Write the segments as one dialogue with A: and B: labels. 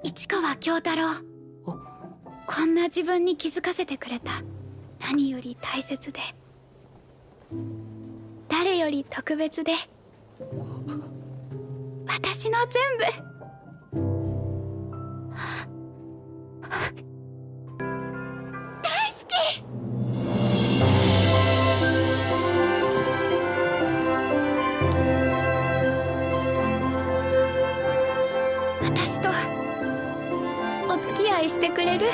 A: 市川京太郎。こんな自分に気づかせてくれた。何より大切で、誰より特別で、私の全部。大好き。私とお付き合いしてくれる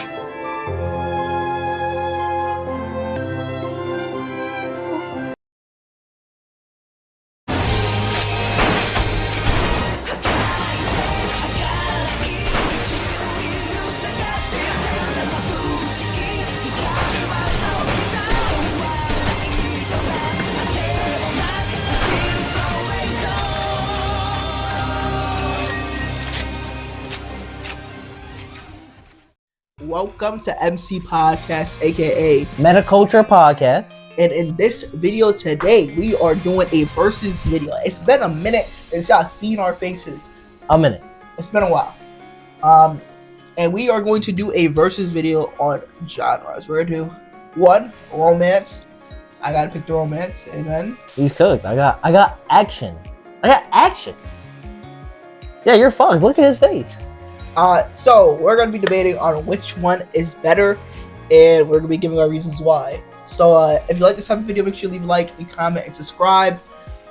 A: ？Welcome
B: to MCpodcast, aka
C: Metaculture Podcast.
B: And in this video today, we are doing a versus video. It's been a minute since y'all seen our faces.
C: A minute.
B: It's been a while. And we are going to do a versus video on genres. We're gonna do one, romance. I gotta pick the romance, and then
C: He's cooked. I got action. Yeah, you're fucked. Look at his face.
B: So we're gonna be debating on which one is better, and we're gonna be giving our reasons why. So if you like this type of video, make sure you leave a like, and comment, and subscribe.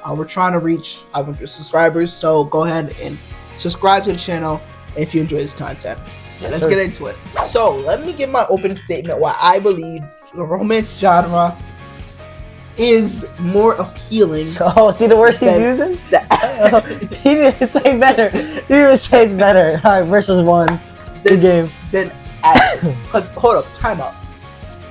B: We're trying to reach 500 subscribers, so go ahead and subscribe to the channel if you enjoy this content. Let's get into it. So let me give my opening statement why I believe the romance genre is more appealing.
C: Oh, see the word he's using? He didn't say better. He didn't say it's better. All right, versus one. Good game.
B: Then action. Because hold up, time out.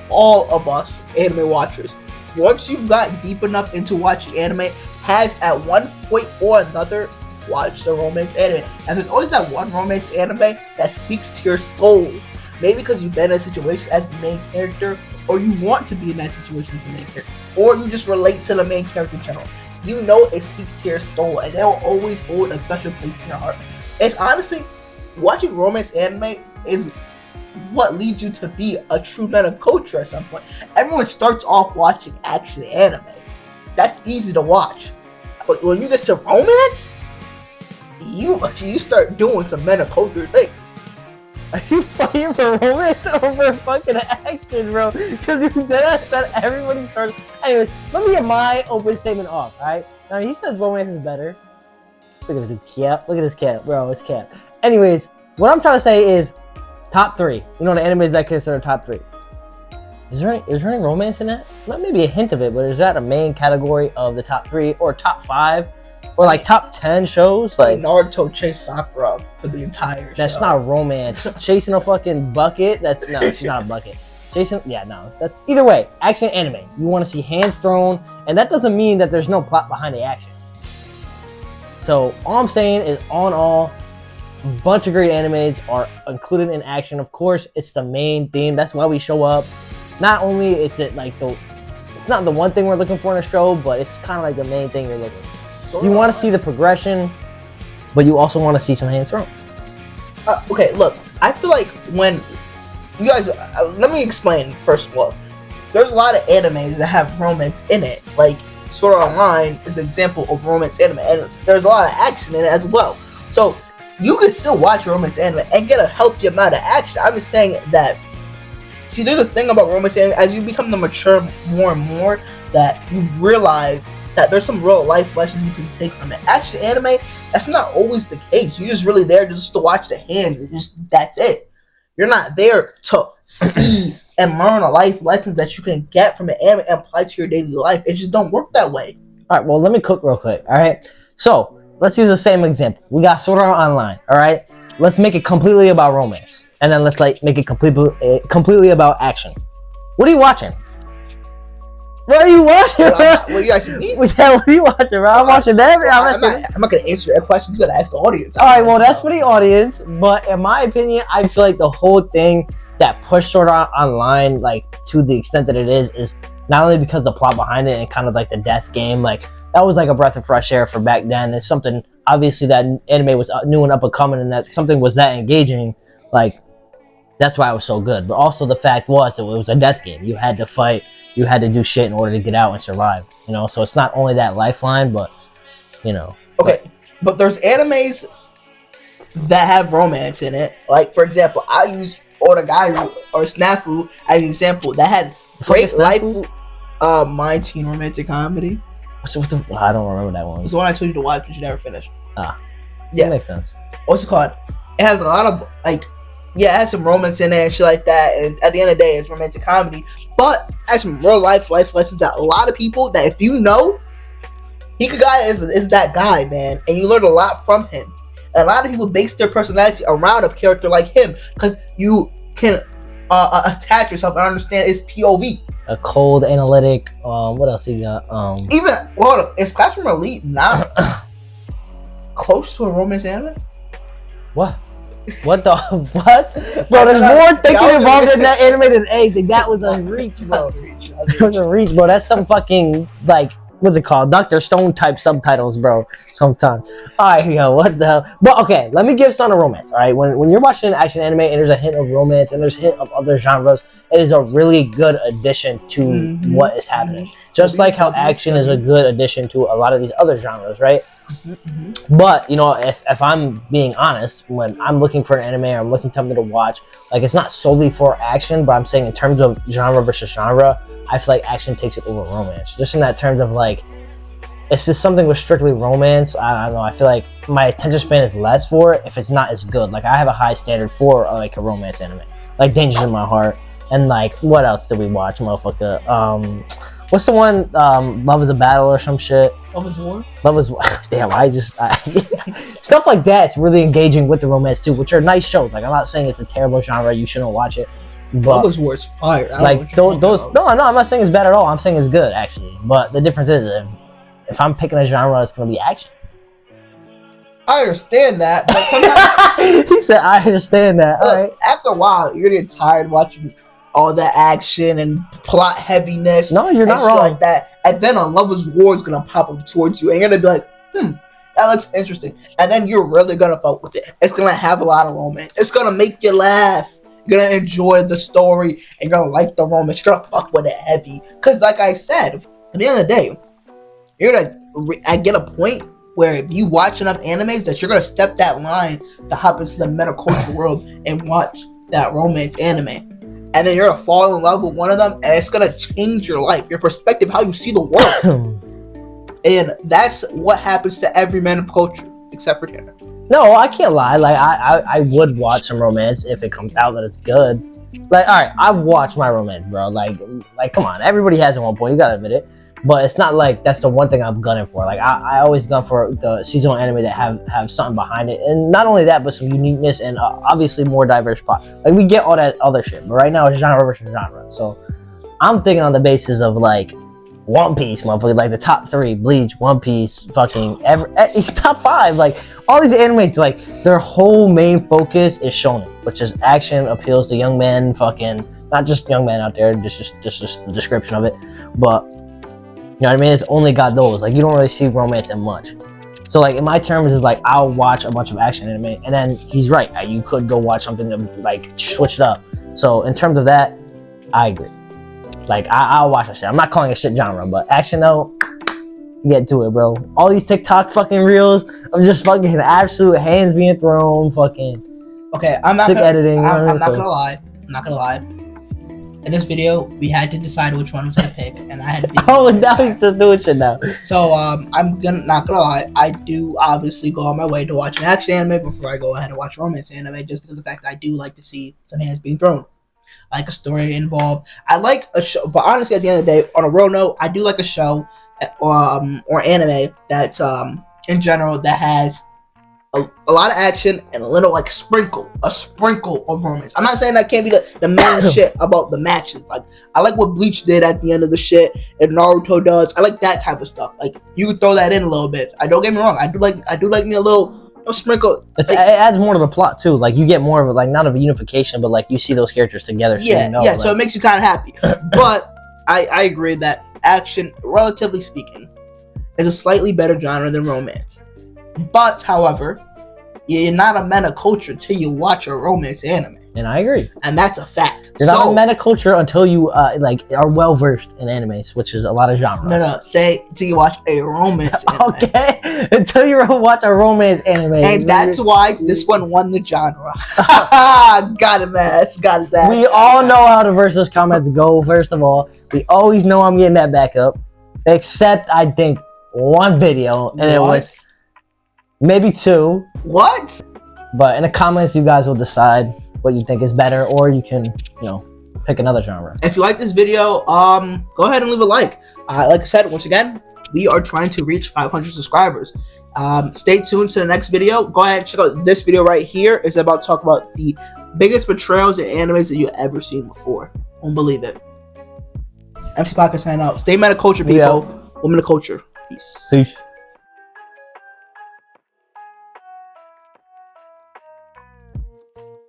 B: All of us anime watchers, once you've gotten deep enough into watching anime, has at one point or another watched a romance anime. And there's always that one romance anime that speaks to your soul. Maybe because you've been in a situation as the main character, or you want to be in that situation as the main character, or you just relate to the main character in general. You know it speaks to your soul, and it will always hold a special place in your heart. It's honestly, watching romance anime is what leads you to be a true man of culture at some point. Everyone starts off watching action anime. That's easy to watch. But when you get to romance, you start doing some men of culture things.
C: Are you fighting for romance over fucking action, bro? Because you did said everybody starts. Anyways, let me get my open statement off, alright? Now, he says romance is better. Look at this cap. Look at this cap, bro. It's cap. Anyways, what I'm trying to say is top three. You know, the animes that consider top three. Is there any romance in that? Not maybe a hint of it, but is that a main category of the top three or top five? Or like top 10 shows, like
B: Naruto chased Sakura for the entire show.
C: That's not romance. Chasing a fucking bucket. She's not a bucket. That's either way. Action anime. You want to see hands thrown, and that doesn't mean that there's no plot behind the action. So all I'm saying is, on all, a bunch of great animes are included in action. Of course, it's the main theme. That's why we show up. Not only is it like it's not the one thing we're looking for in a show, but it's kind of like the main thing you're looking for. You want to see the progression, but you also want to see some hands thrown.
B: Okay, look, I feel like when you guys, let me explain first of all. There's a lot of animes that have romance in it. Like Sword Art Online is an example of romance anime, and there's a lot of action in it as well. So you can still watch romance anime and get a healthy amount of action. I'm just saying that. See, there's a thing about romance anime, as you become the mature more and more, that you realize that there's some real life lessons you can take from it. Action anime, that's not always the case. You're just really there just to watch the hands. That's it. You're not there to see and learn the life lessons that you can get from an anime and apply to your daily life. It just don't work that way.
C: All right, well, let me cook real quick, all right? So, let's use the same example. We got Sword Art Online, all right? Let's make it completely about romance. And then let's make it completely about action. What are you watching? What are you watching, bro?
B: What are you asking me?
C: What are you watching, bro? I'm watching everything.
B: I'm not going to answer that question. You got to ask the audience.
C: All right, well, that's for the audience. But in my opinion, I feel like the whole thing that pushed Sword Art Online, like, to the extent that it is not only because the plot behind it and kind of like the death game, like, that was like a breath of fresh air for back then. It's something obviously that anime was new and up and coming, and that something was that engaging, like that's why it was so good. But also the fact was it was a death game. You had to fight, you had to do shit in order to get out and survive. You know, so it's not only that lifeline, but you know.
B: Okay, but there's animes that have romance in it. Like for example, I use Origairu or Snafu as an example that had great life. My Teen Romantic Comedy.
C: I don't remember that one.
B: It's the one I told you to watch, but you never finished.
C: Yeah,
B: that
C: makes sense.
B: What's it called? It has a lot of like, yeah, it has some romance in it and shit like that. And at the end of the day, it's romantic comedy, but it has some real life lessons that a lot of people that if you know, Hikagai is that guy, man, and you learn a lot from him. And a lot of people base their personality around a character like him because you can attach yourself and understand his POV.
C: A cold, analytic. What else you got?
B: Even well, is Classroom Elite not close to a romance anime?
C: What? What the what? Bro, there's more thinking involved in that anime than anything. That was a reach, bro. That was a reach, bro. That's some fucking like what's it called? Dr. Stone type subtitles, bro. Sometimes. Alright, yo, what the hell? But okay, let me give some a romance. Alright, when you're watching an action anime and there's a hint of romance and there's a hint of other genres, it is a really good addition to what is happening. Just like how action is a good addition to a lot of these other genres, right? But you know, if I'm being honest, when I'm looking for an anime or I'm looking for something to watch, like it's not solely for action, but I'm saying in terms of genre versus genre, I feel like action takes it over romance. Just in that terms of like, if it's something with strictly romance, I don't know, I feel like my attention span is less for it if it's not as good. Like I have a high standard for like a romance anime, like Dangers in My Heart, and like what else did we watch, motherfucker? What's the one? Love is a Battle or some shit.
B: Love is War.
C: Love is damn. Stuff like that's really engaging with the romance too, which are nice shows. Like I'm not saying it's a terrible genre, you shouldn't watch it. But
B: Love is War is fire.
C: Like those. No, I'm not saying it's bad at all. I'm saying it's good actually. But the difference is if I'm picking a genre, it's gonna be action.
B: I understand that, but sometimes
C: he said, "I understand that." All right.
B: After a while, you're getting tired watching all that action and plot heaviness.
C: No, you're not wrong.
B: Like that, and then a Lover's War is gonna pop up towards you, and you're gonna be like, that looks interesting, and then you're really gonna fuck with it. It's gonna have a lot of romance. It's gonna make you laugh. You're gonna enjoy the story, and you're gonna like the romance. You're gonna fuck with it heavy, cause like I said, at the end of the day, you're gonna get a point where if you watch enough animes that you're gonna step that line to hop into the meta culture world and watch that romance anime. And then you're gonna fall in love with one of them, and it's gonna change your life, your perspective, how you see the world. And that's what happens to every man of culture, except for Tanner.
C: No, I can't lie. Like I would watch some romance if it comes out that it's good. Like, all right, I've watched my romance, bro. Like, come on, everybody has at one point. You gotta admit it. But it's not like that's the one thing I'm gunning for. Like I always gun for the seasonal anime that have something behind it, and not only that, but some uniqueness and obviously more diverse plot. Like we get all that other shit, but right now it's genre versus genre. So I'm thinking on the basis of like One Piece, motherfucker, like the top 3: Bleach, One Piece, fucking it's top 5. Like all these animes, like their whole main focus is shonen, which is action, appeals to young men, fucking not just young men out there, just the description of it, but. You know what I mean? It's only got those. Like, you don't really see romance in much. So, like, in my terms, is like, I'll watch a bunch of action anime, and then he's right. You could go watch something to, like, switch it up. So, in terms of that, I agree. Like, I'll watch that shit. I'm not calling it shit genre, but action, though, get to it, bro. All these TikTok fucking reels of just fucking absolute hands being thrown, fucking
B: okay, I'm not
C: sick
B: gonna,
C: editing.
B: I'm not gonna lie. I'm not gonna lie. In this video, we had to decide which one was gonna pick, and I had to be.
C: Oh, now he's still doing shit now.
B: So, I'm not gonna lie. I do obviously go on my way to watch an action anime before I go ahead and watch romance anime, just because of the fact that I do like to see some hands being thrown, I like a story involved. I like a show, but honestly, at the end of the day, on a real note, I do like a show, or anime that, in general, that has a lot of action and a little like sprinkle of romance. I'm not saying that can't be the main shit about the matches. Like I like what Bleach did at the end of the shit and Naruto does. I like that type of stuff. Like you could throw that in a little bit. I don't get me wrong. I do like me a little sprinkle.
C: It adds more to the plot too. Like you get more of like not of a unification, but like you see those characters together. So
B: yeah,
C: you know,
B: yeah.
C: like,
B: So it makes you kind of happy. But I agree that action, relatively speaking, is a slightly better genre than romance. But, however, you're not a meta culture till you watch a romance anime.
C: And I agree.
B: And that's a fact.
C: You're not a meta culture until you are well versed in animes, which is a lot of genres.
B: No. Say till you watch a romance anime.
C: Okay. Until you watch a romance anime.
B: And that's why this one won the genre. Got him, ass. Got his ass.
C: We all know how the versus comments go, first of all. We always know I'm getting that back up. Except, I think, one video. And it was maybe two.
B: What?
C: But in the comments, you guys will decide what you think is better, or you can, pick another genre.
B: If you like this video, go ahead and leave a like. Like I said, once again, we are trying to reach 500 subscribers. Stay tuned to the next video. Go ahead and check out this video right here. It's about to talk about the biggest betrayals in animes that you've ever seen before. Won't believe it. MC Podcast sign out. Stay meta culture, people. Women of culture. Peace.
C: Peace.